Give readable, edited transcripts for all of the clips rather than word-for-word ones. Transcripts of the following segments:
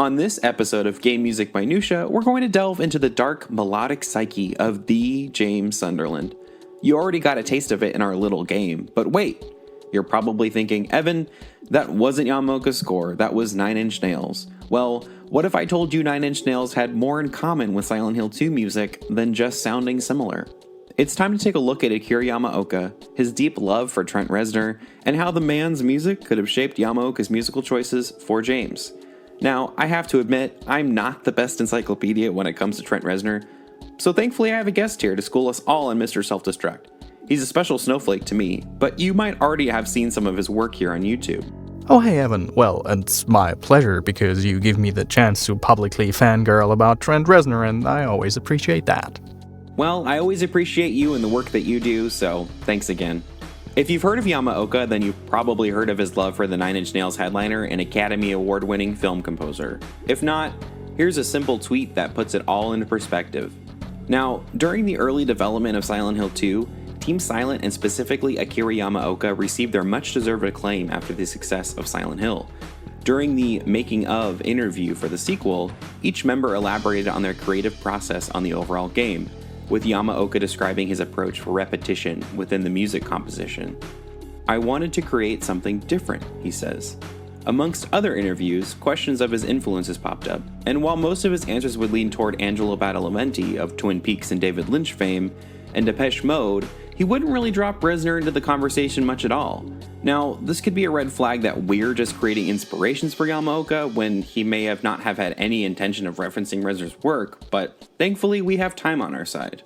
On this episode of Game Music Minutia, we're going to delve into the dark, melodic psyche of the James Sunderland. You already got a taste of it in our little game, but wait, you're probably thinking, Evan, that wasn't Yamaoka's score, that was 9 Inch Nails. Well, what if I told you 9 Inch Nails had more in common with Silent Hill 2 music than just sounding similar? It's time to take a look at Akira Yamaoka, his deep love for Trent Reznor, and how the man's music could have shaped Yamaoka's musical choices for James. Now, I have to admit, I'm not the best encyclopedia when it comes to Trent Reznor, so thankfully I have a guest here to school us all on Mr. Self-Destruct. He's a special snowflake to me, but you might already have seen some of his work here on YouTube. Oh hey Evan, well, it's my pleasure because you give me the chance to publicly fangirl about Trent Reznor, and I always appreciate that. Well, I always appreciate you and the work that you do, so thanks again. If you've heard of Yamaoka, then you've probably heard of his love for the 9 Inch Nails headliner and Academy Award-winning film composer. If not, here's a simple tweet that puts it all into perspective. Now, during the early development of Silent Hill 2, Team Silent and specifically Akira Yamaoka received their much-deserved acclaim after the success of Silent Hill. During the making-of interview for the sequel, each member elaborated on their creative process on the overall game, with Yamaoka describing his approach for repetition within the music composition. "I wanted to create something different," he says. Amongst other interviews, questions of his influences popped up, and while most of his answers would lean toward Angelo Badalamenti of Twin Peaks and David Lynch fame, and Depeche Mode, he wouldn't really drop Reznor into the conversation much at all. Now, this could be a red flag that we're just creating inspirations for Yamaoka when he may have not have had any intention of referencing Reznor's work, but thankfully we have time on our side.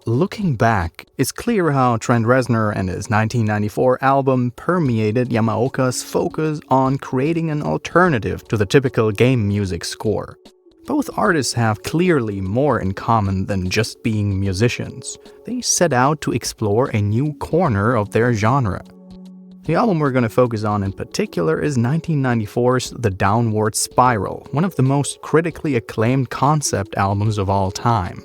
Looking back, it's clear how Trent Reznor and his 1994 album permeated Yamaoka's focus on creating an alternative to the typical game music score. Both artists have clearly more in common than just being musicians. They set out to explore a new corner of their genre. The album we're going to focus on in particular is 1994's The Downward Spiral, one of the most critically acclaimed concept albums of all time.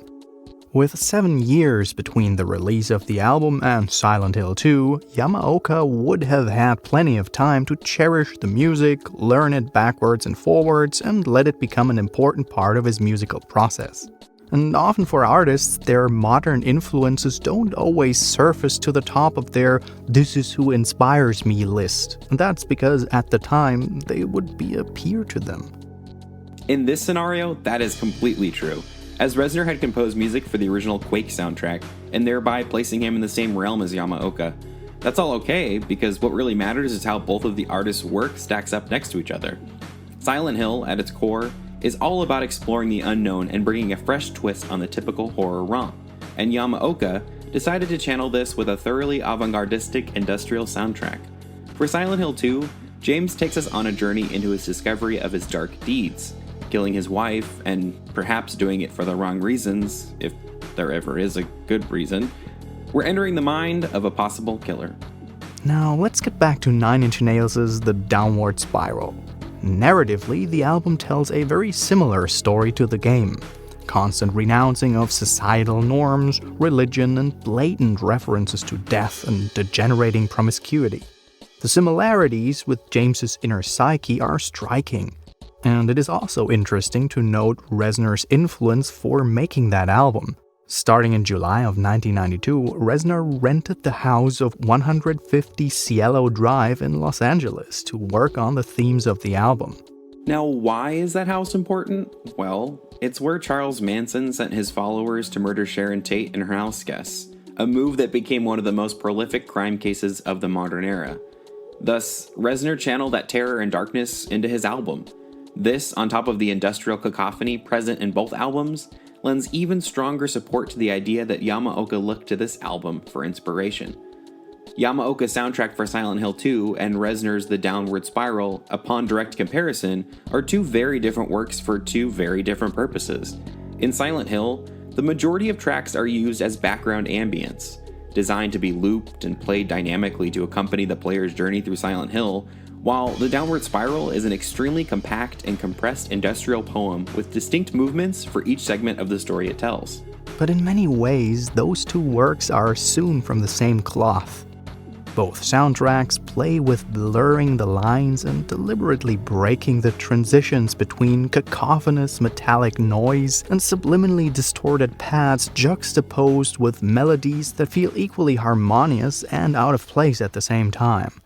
With 7 years between the release of the album and Silent Hill 2, Yamaoka would have had plenty of time to cherish the music, learn it backwards and forwards, and let it become an important part of his musical process. And often for artists, their modern influences don't always surface to the top of their "this is who inspires me" list, and that's because at the time, they would be a peer to them. In this scenario, that is completely true, as Reznor had composed music for the original Quake soundtrack, and thereby placing him in the same realm as Yamaoka. That's all okay, because what really matters is how both of the artists' work stacks up next to each other. Silent Hill, at its core, is all about exploring the unknown and bringing a fresh twist on the typical horror romp, and Yamaoka decided to channel this with a thoroughly avant-gardistic industrial soundtrack. For Silent Hill 2, James takes us on a journey into his discovery of his dark deeds, killing his wife, and perhaps doing it for the wrong reasons, if there ever is a good reason. We're entering the mind of a possible killer. Now let's get back to 9 Inch Nails' The Downward Spiral. Narratively, the album tells a very similar story to the game. Constant renouncing of societal norms, religion, and blatant references to death and degenerating promiscuity. The similarities with James's inner psyche are striking. And it is also interesting to note Reznor's influence for making that album. Starting in July of 1992, Reznor rented the house of 150 Cielo Drive in Los Angeles to work on the themes of the album. Now, why is that house important? Well, it's where Charles Manson sent his followers to murder Sharon Tate and her house guests, a move that became one of the most prolific crime cases of the modern era. Thus, Reznor channeled that terror and darkness into his album. This, on top of the industrial cacophony present in both albums, lends even stronger support to the idea that Yamaoka looked to this album for inspiration. Yamaoka's soundtrack for Silent Hill 2 and Reznor's The Downward Spiral, upon direct comparison, are two very different works for two very different purposes. In Silent Hill, the majority of tracks are used as background ambience, designed to be looped and played dynamically to accompany the player's journey through Silent Hill, while The Downward Spiral is an extremely compact and compressed industrial poem with distinct movements for each segment of the story it tells. But in many ways, those two works are sewn from the same cloth. Both soundtracks play with blurring the lines and deliberately breaking the transitions between cacophonous metallic noise and subliminally distorted pads juxtaposed with melodies that feel equally harmonious and out of place at the same time.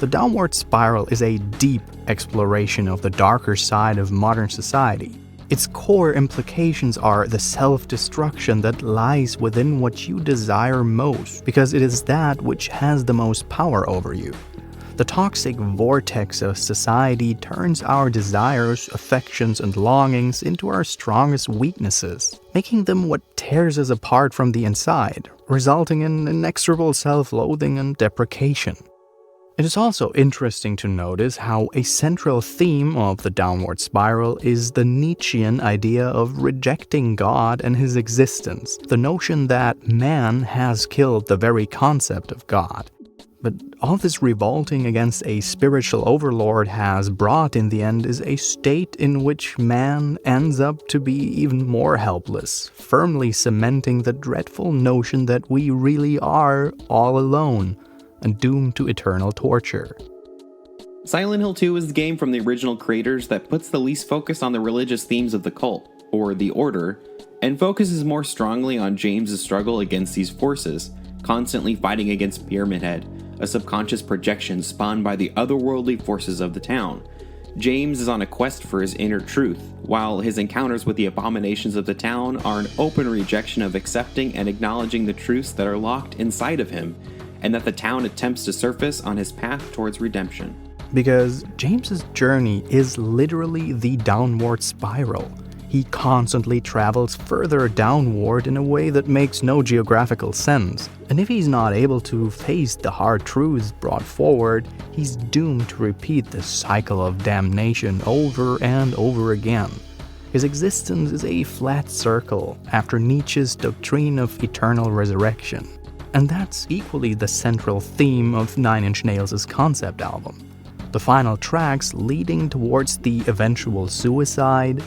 The Downward Spiral is a deep exploration of the darker side of modern society. Its core implications are the self-destruction that lies within what you desire most, because it is that which has the most power over you. The toxic vortex of society turns our desires, affections, and longings into our strongest weaknesses, making them what tears us apart from the inside, resulting in inexorable self-loathing and deprecation. It is also interesting to notice how a central theme of the Downward Spiral is the Nietzschean idea of rejecting God and his existence, the notion that man has killed the very concept of God. But all this revolting against a spiritual overlord has brought in the end is a state in which man ends up to be even more helpless, firmly cementing the dreadful notion that we really are all alone and doomed to eternal torture. Silent Hill 2 is the game from the original creators that puts the least focus on the religious themes of the cult, or the Order, and focuses more strongly on James' struggle against these forces, constantly fighting against Pyramid Head, a subconscious projection spawned by the otherworldly forces of the town. James is on a quest for his inner truth, while his encounters with the abominations of the town are an open rejection of accepting and acknowledging the truths that are locked inside of him, and that the town attempts to surface on his path towards redemption. Because James's journey is literally the downward spiral. He constantly travels further downward in a way that makes no geographical sense. And if he's not able to face the hard truths brought forward, he's doomed to repeat this cycle of damnation over and over again. His existence is a flat circle after Nietzsche's doctrine of eternal resurrection. And that's equally the central theme of Nine Inch Nails' concept album. The final tracks leading towards the eventual suicide,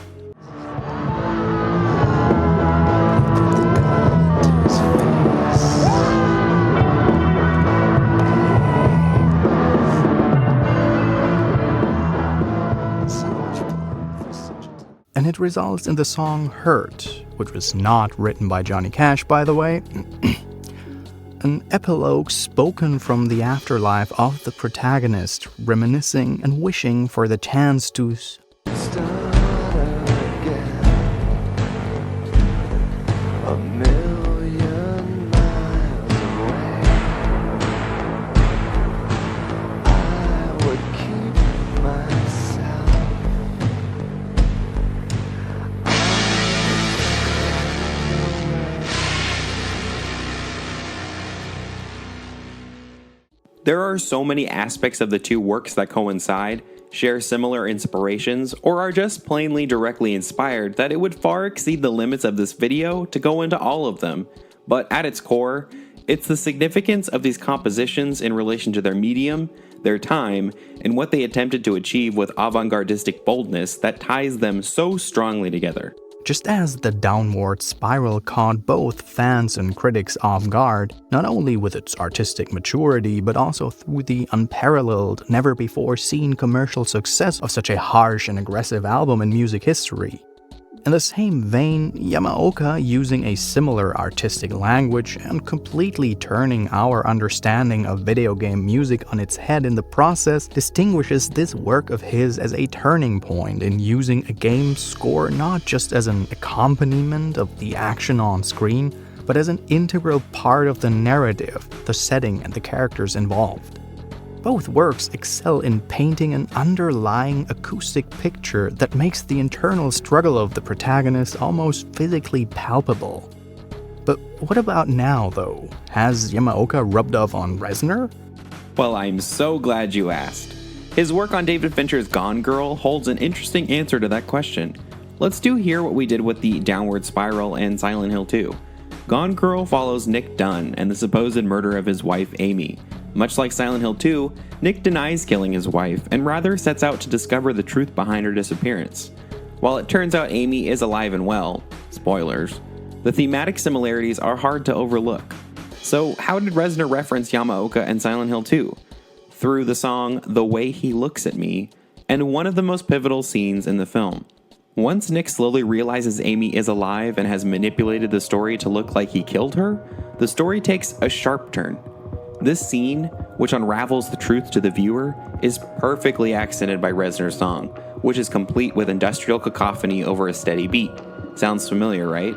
and it results in the song Hurt, which was not written by Johnny Cash, by the way. An epilogue spoken from the afterlife of the protagonist, reminiscing and wishing for the chance to Start again, a million miles away. I would keep myself. There are so many aspects of the two works that coincide, share similar inspirations, or are just plainly directly inspired that it would far exceed the limits of this video to go into all of them. But at its core, it's the significance of these compositions in relation to their medium, their time, and what they attempted to achieve with avant-gardistic boldness that ties them so strongly together. Just as the Downward Spiral caught both fans and critics off guard, not only with its artistic maturity, but also through the unparalleled, never-before-seen commercial success of such a harsh and aggressive album in music history. In the same vein, Yamaoka, using a similar artistic language and completely turning our understanding of video game music on its head in the process, distinguishes this work of his as a turning point in using a game's score not just as an accompaniment of the action on screen, but as an integral part of the narrative, the setting, and the characters involved. Both works excel in painting an underlying acoustic picture that makes the internal struggle of the protagonist almost physically palpable. But what about now, though? Has Yamaoka rubbed off on Reznor? Well, I'm so glad you asked. His work on David Fincher's Gone Girl holds an interesting answer to that question. Let's do here what we did with the Downward Spiral and Silent Hill 2. Gone Girl follows Nick Dunn and the supposed murder of his wife Amy. Much like Silent Hill 2, Nick denies killing his wife and rather sets out to discover the truth behind her disappearance. While it turns out Amy is alive and well, spoilers, the thematic similarities are hard to overlook. So how did Reznor reference Yamaoka and Silent Hill 2? Through the song The Way He Looks at Me, and one of the most pivotal scenes in the film. Once Nick slowly realizes Amy is alive and has manipulated the story to look like he killed her, the story takes a sharp turn. This scene, which unravels the truth to the viewer, is perfectly accented by Reznor's song, which is complete with industrial cacophony over a steady beat. Sounds familiar, right?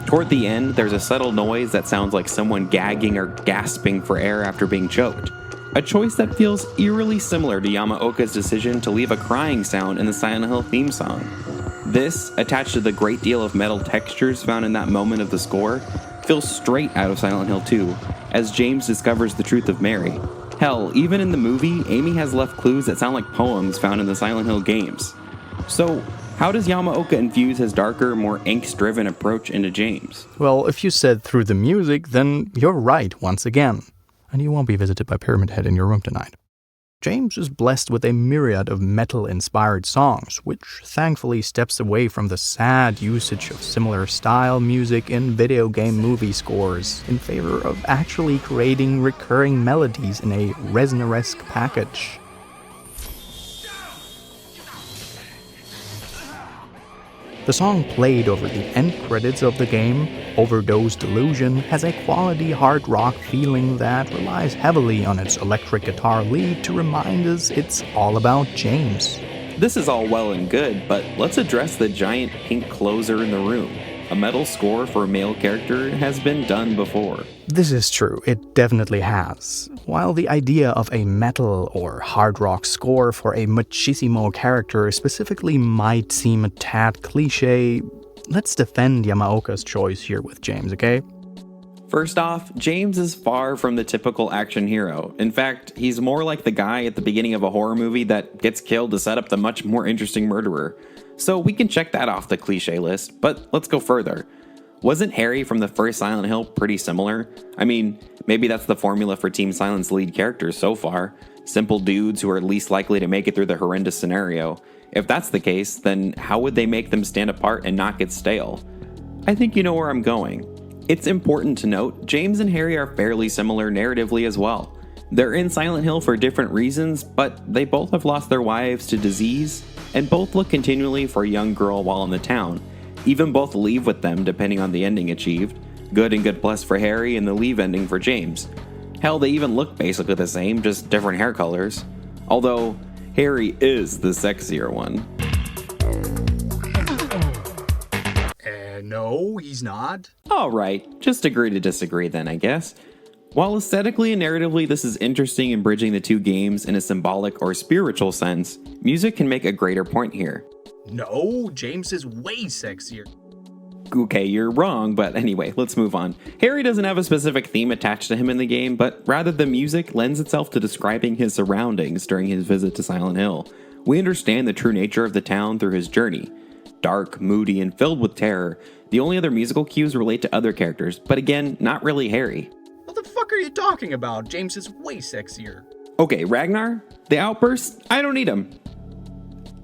Toward the end, there's a subtle noise that sounds like someone gagging or gasping for air after being choked. A choice that feels eerily similar to Yamaoka's decision to leave a crying sound in the Silent Hill theme song. This, attached to the great deal of metal textures found in that moment of the score, feels straight out of Silent Hill 2, as James discovers the truth of Mary. Hell, even in the movie, Amy has left clues that sound like poems found in the Silent Hill games. So, how does Yamaoka infuse his darker, more angst-driven approach into James? Well, if you said through the music, then you're right once again. And you won't be visited by Pyramid Head in your room tonight. James is blessed with a myriad of metal-inspired songs, which thankfully steps away from the sad usage of similar style music in video game movie scores in favor of actually creating recurring melodies in a Reznor-esque package. The song played over the end credits of the game, Overdose Delusion, has a quality hard rock feeling that relies heavily on its electric guitar lead to remind us it's all about James. This is all well and good, but let's address the giant pink closer in the room. A metal score for a male character has been done before. This is true, it definitely has. While the idea of a metal or hard rock score for a machismo character specifically might seem a tad cliche, let's defend Yamaoka's choice here with James, okay? First off, James is far from the typical action hero. In fact, he's more like the guy at the beginning of a horror movie that gets killed to set up the much more interesting murderer. So we can check that off the cliche list, but let's go further. Wasn't Harry from the first Silent Hill pretty similar? I mean, maybe that's the formula for Team Silent's lead characters so far. Simple dudes who are least likely to make it through the horrendous scenario. If that's the case, then how would they make them stand apart and not get stale? I think you know where I'm going. It's important to note, James and Harry are fairly similar narratively as well. They're in Silent Hill for different reasons, but they both have lost their wives to disease, and both look continually for a young girl while in the town. Even both leave with them depending on the ending achieved. Good and good plus for Harry and the leave ending for James. Hell, they even look basically the same, just different hair colors. Although, Harry is the sexier one. No, he's not. Alright, just agree to disagree then, I guess. While aesthetically and narratively this is interesting in bridging the two games in a symbolic or spiritual sense, music can make a greater point here. No, James is way sexier. Okay, you're wrong, but anyway, let's move on. Harry doesn't have a specific theme attached to him in the game, but rather the music lends itself to describing his surroundings during his visit to Silent Hill. We understand the true nature of the town through his journey. Dark, moody, and filled with terror, the only other musical cues relate to other characters, but again, not really Harry. What the fuck are you talking about? James is way sexier. Okay, Ragnar? The outbursts? I don't need him.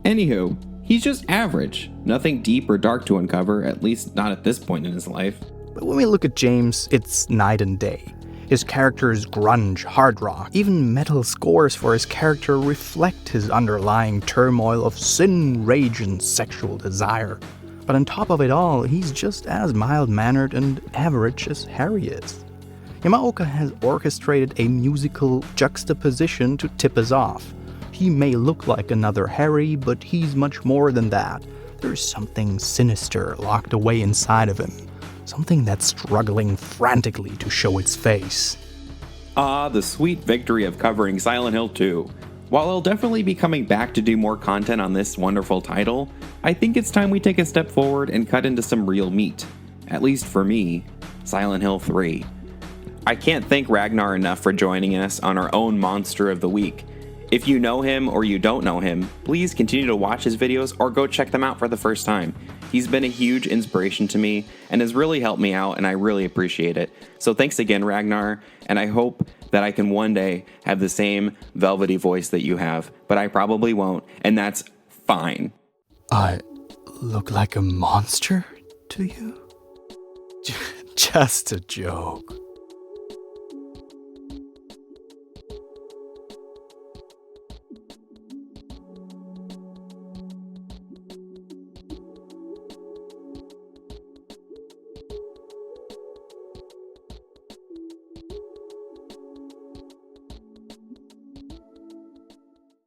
Anywho, he's just average. Nothing deep or dark to uncover, at least not at this point in his life. But when we look at James, it's night and day. His character's grunge, hard rock, even metal scores for his character reflect his underlying turmoil of sin, rage, and sexual desire. But on top of it all, he's just as mild-mannered and average as Harry is. Yamaoka has orchestrated a musical juxtaposition to tip us off. He may look like another Harry, but he's much more than that. There's something sinister locked away inside of him. Something that's struggling frantically to show its face. Ah, the sweet victory of covering Silent Hill 2. While I'll definitely be coming back to do more content on this wonderful title, I think it's time we take a step forward and cut into some real meat. At least for me, Silent Hill 3. I can't thank Ragnar enough for joining us on our own Monster of the Week. If you know him or you don't know him, please continue to watch his videos or go check them out for the first time. He's been a huge inspiration to me and has really helped me out, and I really appreciate it. So thanks again, Ragnar, and I hope that I can one day have the same velvety voice that you have, but I probably won't, and that's fine. I look like a monster to you? Just a joke.